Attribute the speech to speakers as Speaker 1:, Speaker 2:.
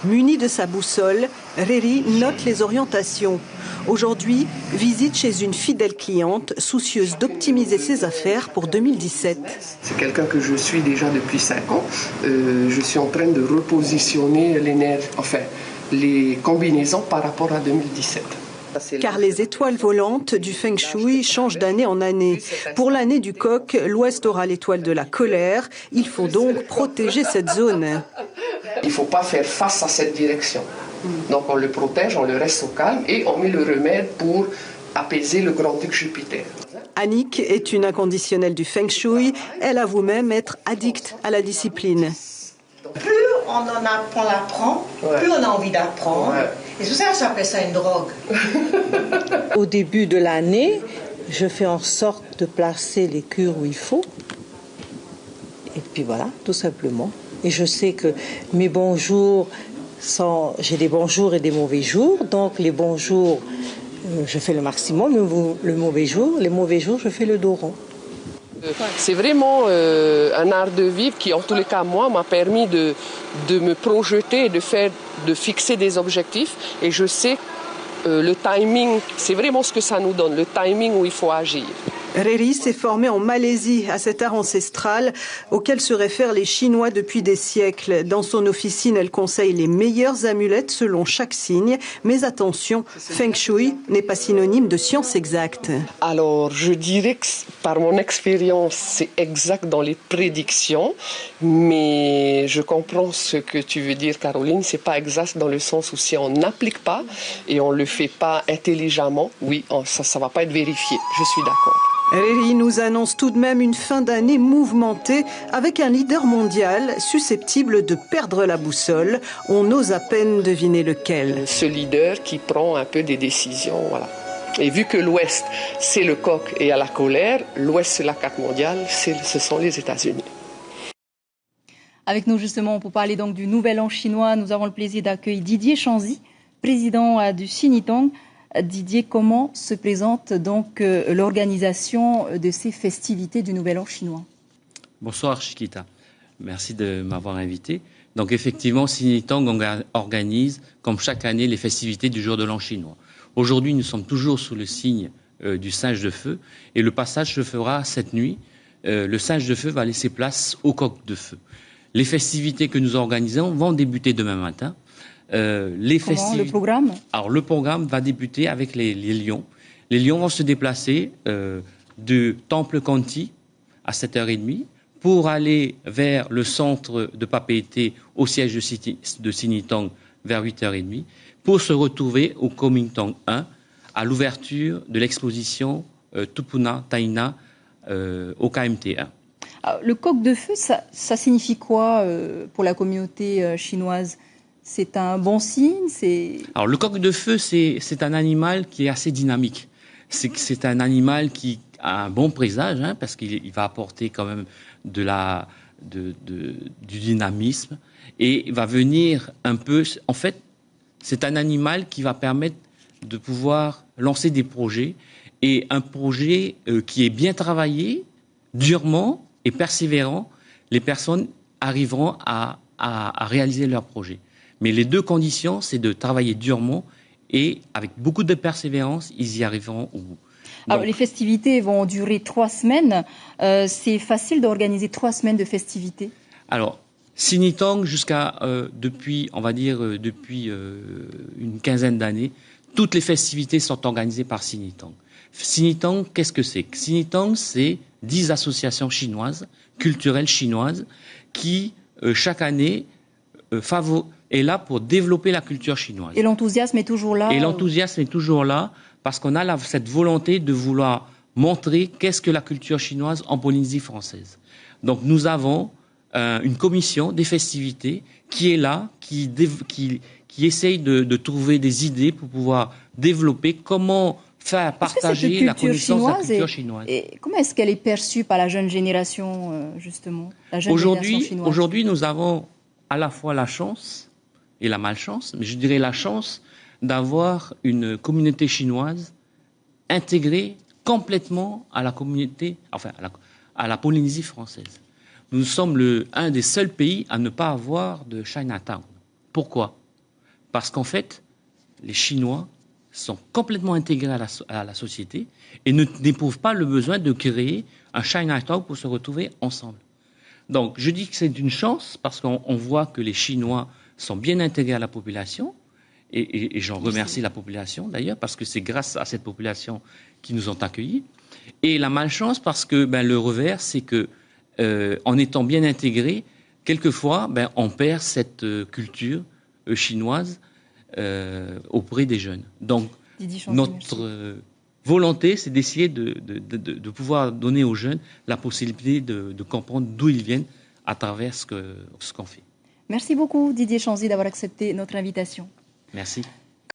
Speaker 1: Muni de sa boussole, Réry note les orientations. Aujourd'hui, visite chez une fidèle cliente soucieuse d'optimiser ses affaires pour 2017.
Speaker 2: C'est quelqu'un que je suis déjà depuis 5 ans. Je suis en train de repositionner les combinaisons par rapport à 2017.
Speaker 1: Car les étoiles volantes du Feng Shui changent d'année en année. Pour l'année du Coq, l'Ouest aura l'étoile de la colère. Il faut donc protéger cette zone.
Speaker 2: Il ne faut pas faire face à cette direction. Donc on le protège, on le reste au calme et on met le remède pour apaiser le grand-duc Jupiter.
Speaker 1: Annick est une inconditionnelle du Feng Shui. Elle avoue même être addicte à la discipline.
Speaker 3: Plus on apprend, plus on a envie d'apprendre. Ouais. Et c'est pour ça que j'appelle ça une drogue.
Speaker 4: Au début de l'année, je fais en sorte de placer les cures où il faut. Et puis voilà, tout simplement. Et je sais que mes bons jours, j'ai des bons jours et des mauvais jours. Donc les bons jours, je fais le maximum. Les mauvais jours, je fais le dos rond.
Speaker 2: C'est vraiment un art de vivre qui, en tous les cas, moi, m'a permis de me projeter et de fixer des objectifs. Et je sais le timing, c'est vraiment ce que ça nous donne, le timing où il faut agir.
Speaker 1: Réry s'est formée en Malaisie à cet art ancestral auquel se réfèrent les Chinois depuis des siècles. Dans son officine, elle conseille les meilleures amulettes selon chaque signe. Mais attention, Feng Shui n'est pas synonyme de science exacte.
Speaker 2: Alors, je dirais que par mon expérience, c'est exact dans les prédictions, mais je comprends ce que tu veux dire, Caroline. C'est pas exact dans le sens où si on n'applique pas et on le fait pas intelligemment, oui, ça va pas être vérifié. Je suis d'accord.
Speaker 1: Réry nous annonce tout de même une fin d'année mouvementée avec un leader mondial susceptible de perdre la boussole. On ose à peine deviner lequel.
Speaker 2: Ce leader qui prend un peu des décisions, voilà. Et vu que l'Ouest, c'est le Coq et à la colère, l'Ouest, c'est la carte mondiale, ce sont les États-Unis.
Speaker 5: Avec nous justement pour parler donc du Nouvel An chinois, nous avons le plaisir d'accueillir Didier Chanzy, président du Xinjiang. Didier, comment se présente donc l'organisation de ces festivités du Nouvel An chinois?
Speaker 6: Bonsoir Chiquita, merci de m'avoir invité. Donc effectivement, Xinjiang organise, comme chaque année, les festivités du jour de l'an chinois. Aujourd'hui, nous sommes toujours sous le signe du singe de feu et le passage se fera cette nuit. Le singe de feu va laisser place au coq de feu. Les festivités que nous organisons vont débuter demain matin.
Speaker 5: Le programme?
Speaker 6: Alors le programme va débuter avec les lions. Les lions vont se déplacer du temple Kanti à 7h30 pour aller vers le centre de Papeete au siège de Xinjiang vers 8h30 pour se retrouver au Kuomintang 1 à l'ouverture de l'exposition Tupuna Taina au KMT 1.
Speaker 5: Alors, le coq de feu, ça signifie quoi pour la communauté chinoise? C'est un bon signe?
Speaker 6: Alors le coq de feu, c'est un animal qui est assez dynamique. C'est un animal qui a un bon présage, hein, parce qu'il va apporter quand même du dynamisme et va venir un peu... En fait, c'est un animal qui va permettre de pouvoir lancer des projets et un projet qui est bien travaillé, durement et persévérant, les personnes arriveront à réaliser leur projet. Mais les deux conditions, c'est de travailler durement et avec beaucoup de persévérance, ils y arriveront au bout.
Speaker 5: Alors, les festivités vont durer 3 semaines. C'est facile d'organiser 3 semaines de festivités? Alors,
Speaker 6: Xinjiang, depuis une quinzaine d'années, toutes les festivités sont organisées par Xinjiang. Xinjiang, qu'est-ce que c'est? Xinjiang, c'est 10 associations chinoises, culturelles chinoises, qui, chaque année, est là pour développer la culture chinoise.
Speaker 5: Et l'enthousiasme est toujours là?
Speaker 6: Et l'enthousiasme est toujours là parce qu'on a cette volonté de vouloir montrer qu'est-ce que la culture chinoise en Polynésie française. Donc nous avons une commission des festivités qui est là, qui essaye de trouver des idées pour pouvoir développer comment faire partager la connaissance de la culture chinoise.
Speaker 5: Et comment est-ce qu'elle est perçue par la jeune génération, justement, la jeune génération chinoise?
Speaker 6: Aujourd'hui, nous avons à la fois la chance et la malchance, mais je dirais la chance d'avoir une communauté chinoise intégrée complètement à la communauté, à la Polynésie française. Nous sommes un des seuls pays à ne pas avoir de Chinatown. Pourquoi? parce qu'en fait, les Chinois sont complètement intégrés à la société et n'éprouvent pas le besoin de créer un Chinatown pour se retrouver ensemble. Donc, je dis que c'est une chance parce qu'on voit que les Chinois sont bien intégrés à la population et j'en remercie la population d'ailleurs parce que c'est grâce à cette population qu'ils nous ont accueillis. Et la malchance parce que le revers, c'est que en étant bien intégrés, quelquefois, on perd cette culture chinoise auprès des jeunes. Donc, notre volonté, c'est d'essayer de pouvoir donner aux jeunes la possibilité de comprendre d'où ils viennent à travers ce qu'on fait.
Speaker 5: Merci beaucoup, Didier Chanzy, d'avoir accepté notre invitation.
Speaker 6: Merci.